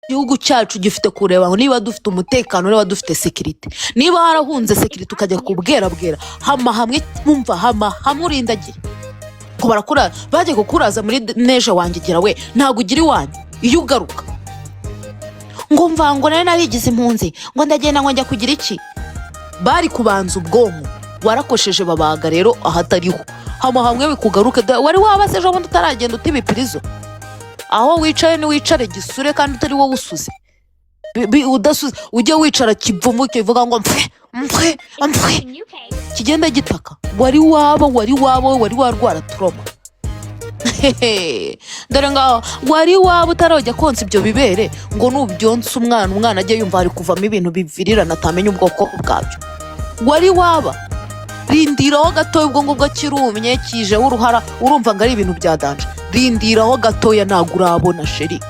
igihugu cyacu gifite kureba ngo niba dufite umutekano niba dufite security, niba harahunze security ukajya kubwera hama hamwe mumva hama hamurindagire ko barakura baje gukuraza muri neje wangigira we ntago ugira iwanyu iyo ugaruka ngo mvango nari narigize impunzi ngo ndagenda ngo njya kugira iki. Bari kubanza ubwonko warakosheje babaga rero ahatariho hama hamwe bikugaruke wari wabaseje ngo utaragenda utibipirizo aho wicaye ni wicare gisure kandi utari wowe usuze udasuze ujye wicara kivumu kivuga ngo mpfe kigenda gitaka wari warwara trauma dore ngaho wari waba utarajya konsa ibyo bibere ngo nubyonsa umwana ajye yumva ari kuvamo ibintu bivirirana atamenya ubwoko bwabyo. Wari waba rindiraho gatoya ubwo ngubwo kirumye kije uruhara urumva ngo ari ibintu byadanje. Rindiraho gatoya nagurabona sheri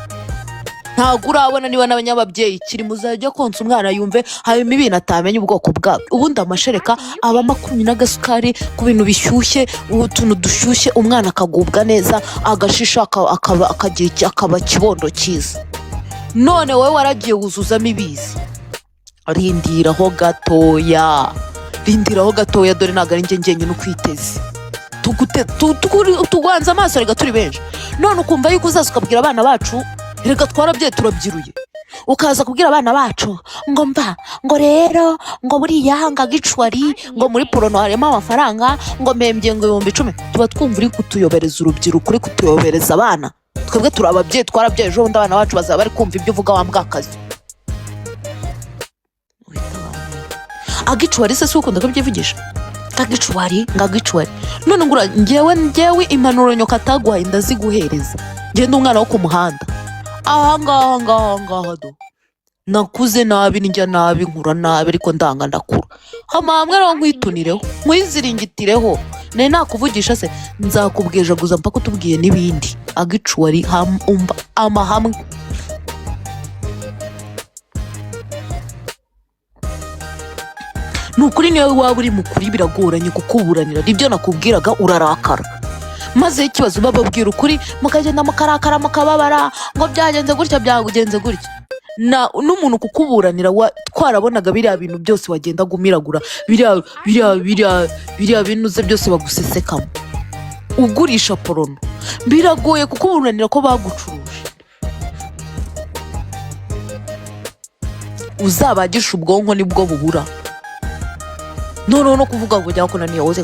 ntagurabona niba n'abanyababyeyi kiri muzajya konsa umwana yumve harimo ibintu atamenya ubwoko bwabyo. Ubundi amashereka aba makumyi n'agasukari ku bintu bishyushye utuntu dushyushye umwana akagubwa neza agashisha akagira iki akaba kibondo cyiza. None wowe waragiye wuzuzamo ibizi. Rindiraho gatoya dore ntago ari njye nyine ukwiteze tugwanza amaso rega turi benshi. None ukumva yuko uzaza ukabwira abana bacu rega twarabye turabyiruye ukaza kubwira abana bacu ngo mba ngo rero ngo buriya hanga gicwari ngo muri porono harimo amafaranga ngo mpembye ngo 10,000. Tuba twumva uri kutuyobereza urubyiruko uri kutuyobereza abana twebwe turababye twarabye ejo bundi abana bacu bazaba bari kumva ibyo uvuga wambwakazi. Agicwari se si ukunda kubyivugisha agicwari ngagicwari. None ngura njyewe impanuro nyoka atagwaye ndaziguhereza ngende umwana wo ku muhanda ahangaha do nakuze nabi njya nabi nkura nabi ariko ndanga ndakura hama hamwe rero nkwitunireho nkwiziringitireho nari nakuvugisha se nzakubwije guza mpaka utubwiye n'ibindi. Agicwari amahamwe nukuri niwe waba uri mukuri biragoranye kukuburanira nibyo nakubwiraga urarakara maze ikibazo bababwira ukuri mukagenda mukarakara mukababara ngo byagenze gutya byagugenze gutya n'umuntu kukuburanira twarabonaga biriya bintu byose wagenda gumiragura biriya binuze byose bagusesekamo ugurisha porono biragoye kukuburanira ko bagucuruje. Uzabagisha ubwonko nibwo bubura. No kuvuga ngo jya kunaniye woze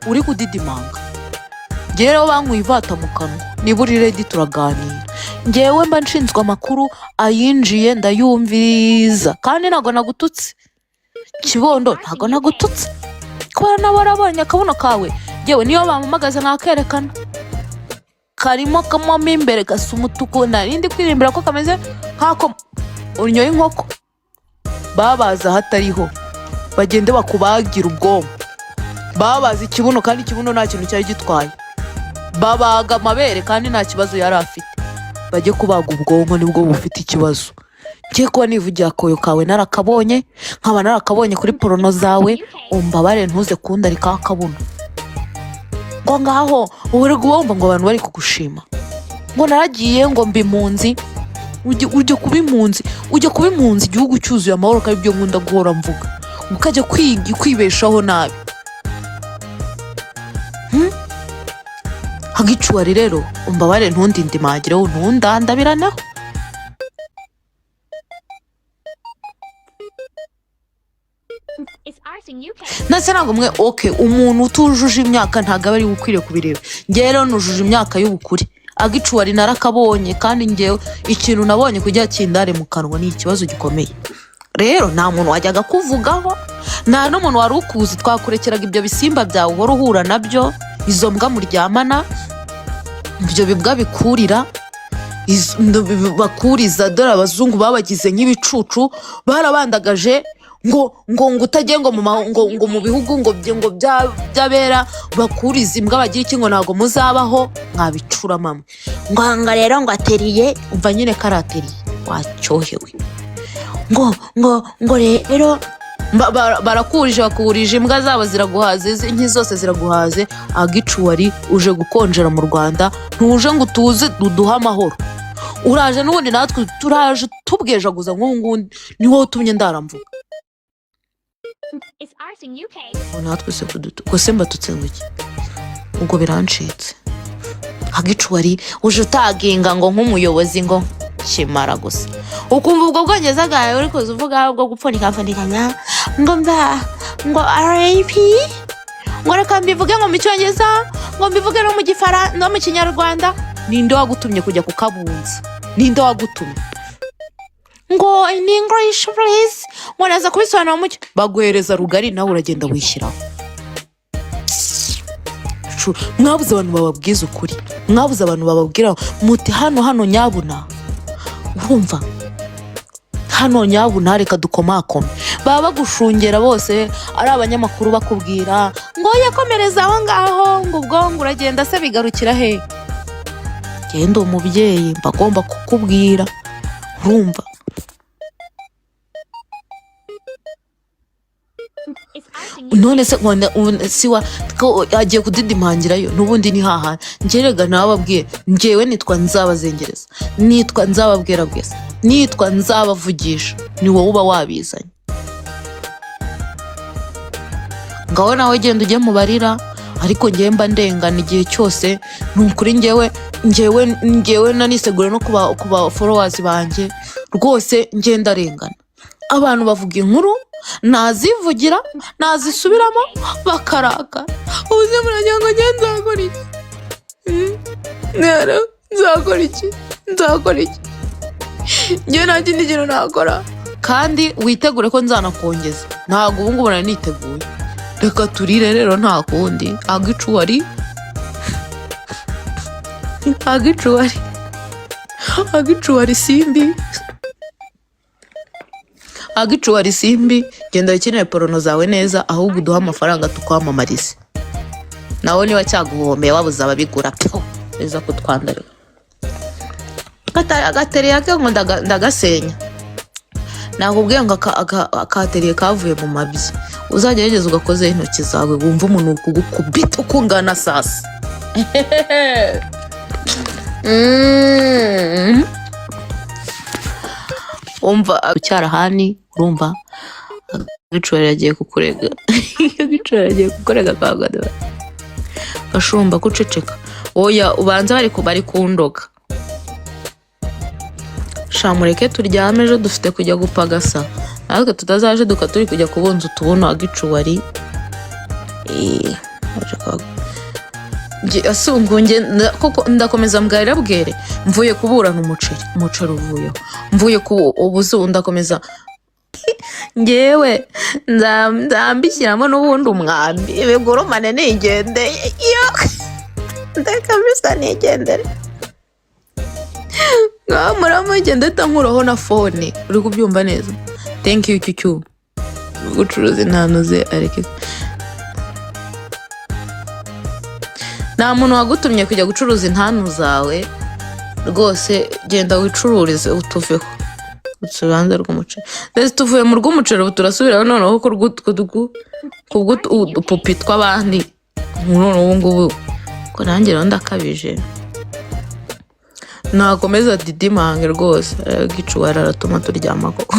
uri kudidimanga. Rero bankwivata mu kanwa niba uri ready turaganira. Ngewe mba nshinzwe amakuru ayinjiye ndayumviza kandi ntago nagututse kibondo ntago nagututse kubera nabo barabonye akabuno kawe yewe niyo bamumagaza nkakerekana karimo kamamo imbere gasa umutuku narindi kwirimbira ko kameze nkako unyoye inkoko babaza hatariho bagende bakubagira ubwonko babaza ikibuno kandi ikibuno nta kintu cyari gitwaye babaga amabere kandi nta kibazo yari afite bajye kubaga ubwonko nibwo bufite ikibazo. Ngiye kuba nivugira koyo kawe narakabonye nkaba narakabonye kuri porono zawe umbabare ntuze kundari ka kabuno ngo ngaho uri gubomba ngo abantu bari kugushima ngo naragiye ngo mbi impunzi ujye kuba impunzi igihugu cyuzuye amahoro kandi ibyo nkunda guhora mvuga ukajya kwibeshaho nabi. Agicwari rero umbabare ntundindimagire ntundandabiranaho. Nase ntabwo mwe umuntu utujuje imyaka ntabwo aba ari ukwiriye kubireba. Ngewe rero nujuje imyaka y'ubukuri agicwari narakabonye kandi ngewe ikintu nabonye kujya kindare mu kanwa ni ikibazo gikomeye. Rero nta muntu wajyaga kuvugaho nta n'umuntu wari ukuzi twakurekeraga ibyo bisimba byawe uhora uhura nabyo izo mbwa muryamana ibyo bibwa bikurira bakuriza dore abazungu babagize nk'ibicucu barabandagaje ngo utagiye ngo mu bihugu ngo byabera bakuriza imbwa bagira iki ngo ntago muzabaho mwabicura mamwe ngo rero ngo ateriye umva nyine karateriye wacyohewe ngo rero barakurije bakurije imbwa zabo ziraguhaze inki zose ziraguhaze. Agicwari uje gukonjera mu Rwanda ntuje ngo tuze duduha amahoro uraje n'ubundi natwe turaje tubwejaguza nk'ubu niho utumye ndaramvuga natwe se ko se mbatutse nguki ubwo birancitse hagicuwari uje utaginga ngo nk'umuyobozi ngo kimara gusa ukumva ubwo bwongeza gaye uri kuzuvuga ubwo gupfunika ngo mba ngo RAP ngo reka mbivuge ngo mu cyongereza ngo mbivuge no mu gifara no mu kinyarwanda ninde wagutumye kujya ku kabunzi ninde wagutumye ngo in English please ngo naza kubisobanura mu baguhereza rugari nawe uragenda wishyiraho mwabuze abantu bababwiza ukuri mwabuze abantu bababwira muti hano nyabuna urumva hano nyabuna reka dukomakome baba bagushungera bose ari abanyamakuru bakubwira ngo yakomereza aho ngaho ngo ubwongo uragenda se bigarukira he genda umubyeyi mbagomba kukubwira urumva none se siwa agiye kudidimangirayo n'ubundi ni haha ngerega nababwiye ngewe nitwa nzabazengereza nitwa nzababwira bwese nitwa nzabavugisha ni wowe uba wabizanye ngaho nawe genda ujye mubarira ariko ngewe mba ndengana igihe cyose nukuri ngewe nanisegura no kuba followers banjye rwose ngenda arengana abantu bavuga inkuru nazivugira nazisubiramo bakaraka ubuze muragira ngo nzakora iki ngewe nta kindi kintu nakora kandi witegure ko nzanakongeza ntabwo ubu ngubu nari niteguye reka turire rero nta kundi agicuwari simbi genda wikeneye porono zawe neza ahubwo uduha amafaranga tukwamamarize nawe niba cyaguhomeye wabuze ababigura neza kutwandarira agateriye ngo ndagasenya nakubwiye ngo akateriye kavuye mu mabyi uzagerageza ugakozeho intoki zawe wumva umuntu kugukubita ukungana sasa umva cyarahani urumva agicuwari yagiye kukurega kagada gashumba kuceceka oya ubanza bari kundoga shamureke turyame ejo dufite kujya gupagasa natwe tutazaje turi kujya kubunza utubuno agicuwari asungunge koko ndakomeza mbwarira bwere mvuye kuburana umuceri uvuyeho mvuye ku ubuzu ndakomeza ngewe nzambishyiramo n'ubundi umwambi ibigurumane nigendeye iyo ndakabisa nigendere muramugenda atankuraho na fone uri kubyumva neza thank you cyucyu gucuruza intanuze areke nta muntu wagutumye kujya gucuruza intanu zawe rwose genda wicururize utuveho utubanza rw'umuceri ndetse tuvuye mu rw'umuceri ubu turasubiraho noneho kubw'udupupi tw'abandi none ubu ngubu ko nanjye rero ndakabije nakomeza didimange rwose gicuwari aratuma turyama koko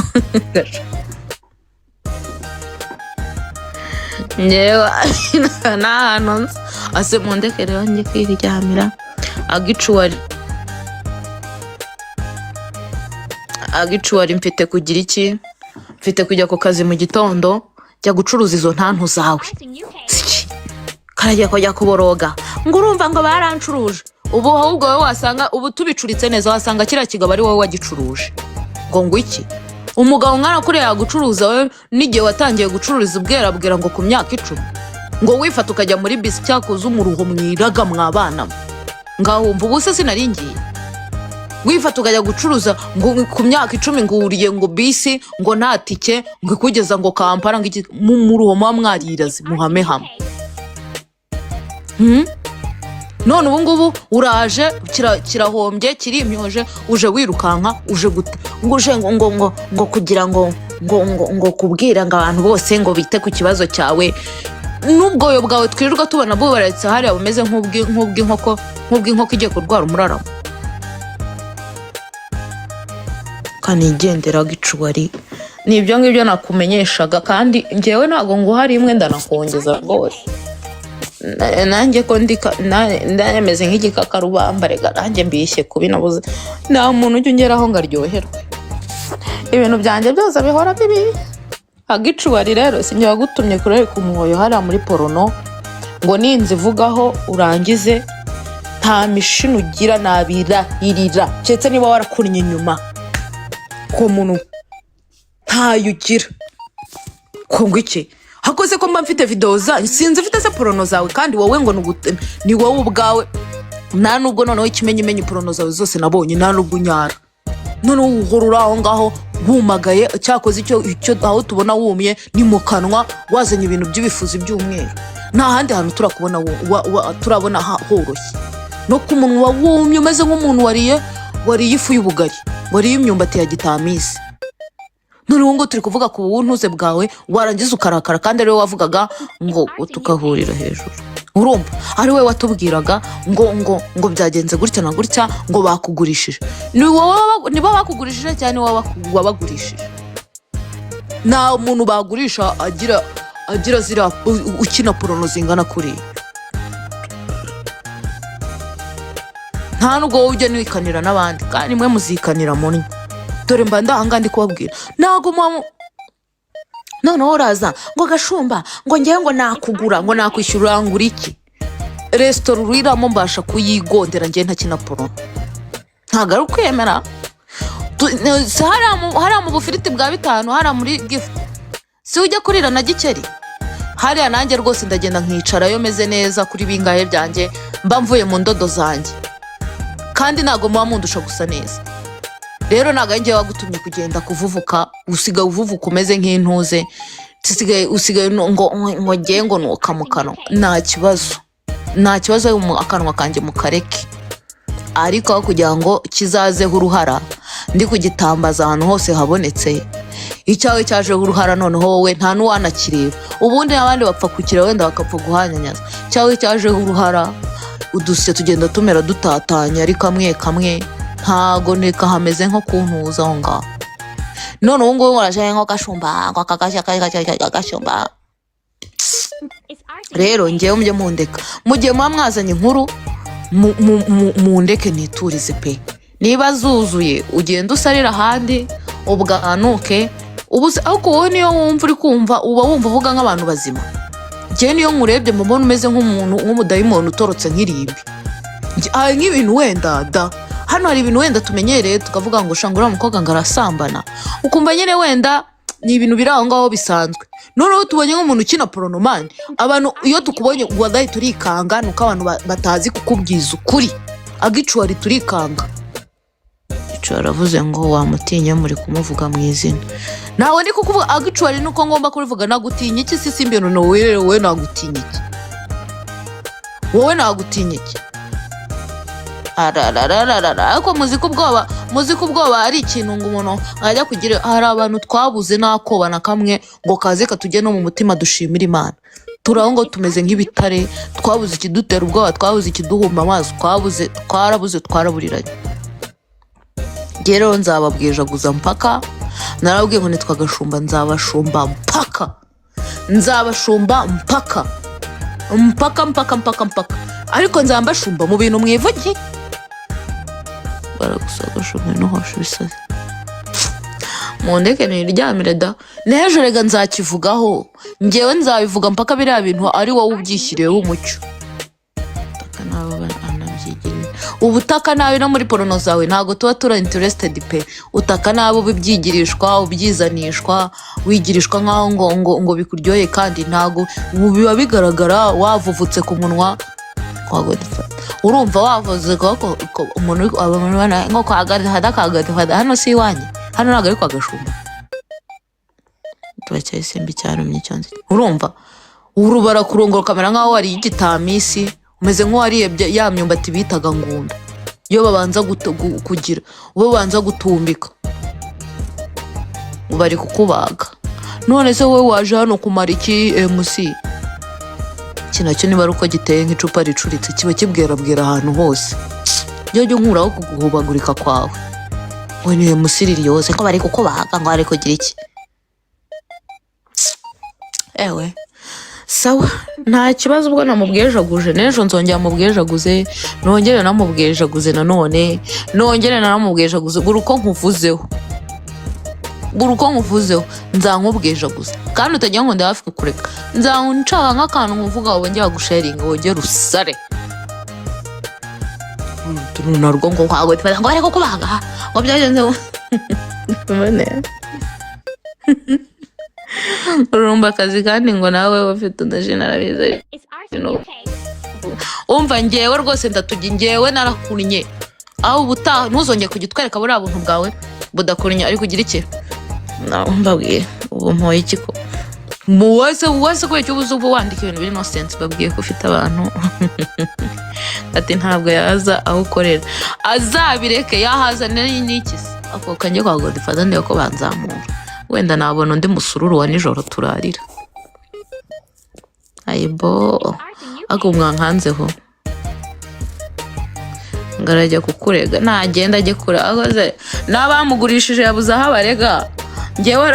ngewe n'ahantu nzi ase mundekere wanjye kwiryamira agicuwari mfite kugira iki mfite kujya ku kazi mu gitondo jya gucuruza izo ntantu zawe karajya kujya kuboroga ngo urumva ngo barancuruje ubu ahubwo wowe wasanga ubu tubicuritse neza wasanga kiriya kigabo ari wowe wagicuruje ngo iki umugabo umwana kure yagucuruza we n'igihe watangiye gucururiza ubwera ngo ku myaka 10 ngo wifata ukajya muri bisi cyakoze umuruho mwiraga mwabana ngaho wumva ubuse sinaringiye wifata ukajya gucuruza ngo ku myaka 10 ngo uriye ngo bisi ngo nta tike ngo ikugeza ngo Kampala ngo mu ruho mwamwarirazi muhame hamwe none ubu ngubu uraje kirahombye kirimyoje uje wirukanka uje guta ngo uje ngo kugira ngo kubwira ngo abantu bose ngo bite ku kibazo cyawe n'ubwoyo bwawe twirirwa tubona bubaratse hariya bumeze nk'ubw'inkoko igiye kurwara umuraramo kanigendera gicuwari nibyo ngibyo nakumenyeshaga kandi ngewe nago ngo hari imwe ndanakongeza rwose nanjye ko ndameze nk'igikakarubamba rega nanjye mbishye kubi nabuze nta muntu ujya ungeraho ngaryoherwe ibintu byanjye byose bihora bibi agicuwari rero sinjye wagutumye kurereka umwoyo hariya muri porono ngo ninzi ivugaho urangize nta mishino ugira nabirahirira cyetse niba warakunnye inyuma ko muntu ntayo ugira ko ngo iki hakoze ko mba mfite video zanyu sinzi mfite se porono zawe kandi wowe ngo ni wowe ubwawe nta nubwo noneho ikimenyimenyi porono zawe zose nabonye nta nubwo unyara noneho uhorura aho ngaho wumagaye cyakoze icyo aho tubona wumye ni mu kanwa wazanye ibintu by'ibifuzi by'umweru nta handi hantu turakubona turabona horoshye no ku munwa wumye umeze nk'umuntu wariye ifu y'ubugari wariye imyumbati ya gitamisi noneho ngo turi kuvuga ku buntuze bwawe warangiza ukarakara kandi ari we wavugaga ngo tukahurira hejuru urumva ari we watubwiraga ngo byagenze gutya na gutya ngo bakugurishije niba bakugurishije cyane wabagurishije nta muntu bagurisha agira zira ukina porono zingana kuriya nta nubwo wowe ujya niwikanira n'abandi kandi mwe muzikanira muri dore mba ndahanga ndi kubabwira ntago noneho uraza ngo gashumba ngo ngewe ngo nakugura ngo nakwishyura ngura iki resitora uriramo mbasha kuyigondera ngewe ntakina porono ntago ari ukwemera hariya mu bufiriti bwa 5 hariya muri gift si ujya kurira na gikeri hariya nanjye rwose ndagenda nkicarayo meze neza kuri bingahe byanjye mba mvuye mu ndodo zanjye kandi ntago muba mundusha gusa neza rero ntago ngewe wagutumye kugenda kuvuvuka usigaye uvuvuka umeze nk'intuze usigaye ngo ngiye ngo nuka mu kanwa nta kibazo mu akanwa kanjye mu kareke ariko aho kugira ngo kizazeho uruhara ndi kugitambaza ahantu hose habonetse icyawe cyajeho uruhara noneho wowe nta n'uwanakireba ubundi abandi bapfa kukira wenda bakapfa guhanyanyaza cyawe cyajeho uruhara udusye tugenda tumera dutatanya ari kamwe kamwe ntago neka hameze nko kuntuza aho ngaho none ubu ngubu murashaye nko gashumba ngo gashumba rero ngewe mujye mundeka mugiye muba mwazanye inkuru mundeke niturize pe niba zuzuye ugenda usarira ahandi ubwanuke ariko wowe niyo wumva uri kumva uba wumva uvuga nk'abantu bazima ngewe niyo nkurebye mubona umeze nk'umudayimoni utorotse nk'irimbi nk'ibintu wenda hano hari ibintu wenda tumenyereye tukavuga ngo shanga uriya mukobwa ngo arasambana ukumva nyine wenda ni ibintu biri aho ngaho bisanzwe noneho tubonye nk'umuntu ukina poronomani abantu iyo tukubonye wadahi turikanga nuko abantu batazi kukubwiza ukuri agicuwari turikanga gicuwari avuze ngo wamutinye muri kumuvuga mu izina nawe ndi kukuvuga agicuwari nuko ngomba kurivuga nagutinye iki si simbi no wowe nagutinye iki wowe nagutinye iki ariko muzika ubwoba ari ikintu ngo umuntu ajya kugira hari abantu twabuze nakoba na kamwe ngo kaze katujye no mu mutima dushimira Imana turaho ngo tumeze nk'ibitare twabuze ikidutera ubwoba twabuze ikiduhumba amaso twaraburiranye rero nzababwijaguza mpaka narabwiye ngo nitwa gashumba nzabashumba mpaka ariko nzambashumba mu bintu mwivugiye baragusagashumwe no hosha bisaze mundeke niryamire da n'ejo rega nzakivugaho ngewe nzabivuga mpaka biriya bintu ari wowe ubyishyiriyeho umucyo ubutaka nabi no muri porono zawe ntago tuba tura interested pe utaka nabi ubibyigirishwa ubyizanishwa wigirishwa nkaho ngo bikuryoye kandi ntago biba bigaragara wavuvutse ku munwa urumva wavuze ko umuntu nko kwagada hano si iwanjye hano ntago ari kwa gashumba tubacyaye simbi cyarumye cyonze urumva urubara kurongora kamera nkaho wari igitamisi umeze nk'uwariye ya myumbati bitaga ngunda iyo babanza kugira ubo babanza gutumbika bari kukubaga none se wowe waje hano kumara iki MC kinacyo niba uko giteye nk'icupa ricuritse kiba kibwerabwera ahantu hose jyo nkuraho kuguhubagurika kwawe we niwe musiriri yose ko bari kukubaga ngo ari kugira iki ewe sawa nta kibazo ubwo namubwejaguje n'ejo nzongera mubwejaguze nongere namubwejaguze nanone nongere namubwejaguze guruko nkuvuzeho nzankubwejaguze kandi utagira ngo ndahafi kukureka nzanshaka nk'akantu nkuvuga wongera gusharinga wongere usare narwo ngo kwawe twaza ngo ariko kubaga ngo byagenze mbone urumva akazi kandi ngo nawe ufite udashinarabize umva ngewe rwose ndatujya ngewe narakunnye aho ubutaha ntuzongeye kugitwereka buriya buntu bwawe budakunnye ari kugira iki mbabwiye ubu mpoye iki ko wese kubera icyo ubuze ubu wandika ibintu biri no sense babwiye ko ufite abantu ati ntabwo yaza aho ukorera azabireke yahaza n'iki se ako kanje kwa Godfather ndiye ko banzamura wenda nabona undi musururu wa nijoro turarira ayibo agumwa nkanzeho ngarajya kukurega nagenda ajye kure akoze nabamugurishije yabuze aho abarega ngewe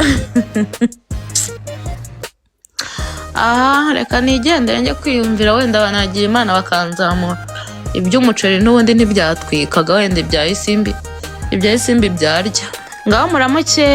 reka nigendere njye kwiyumvira wenda banagira Imana bakanzamura iby'umuceri n'ubundi ntibyatwikaga wenda ibya isimbi byarya ngaho muramuke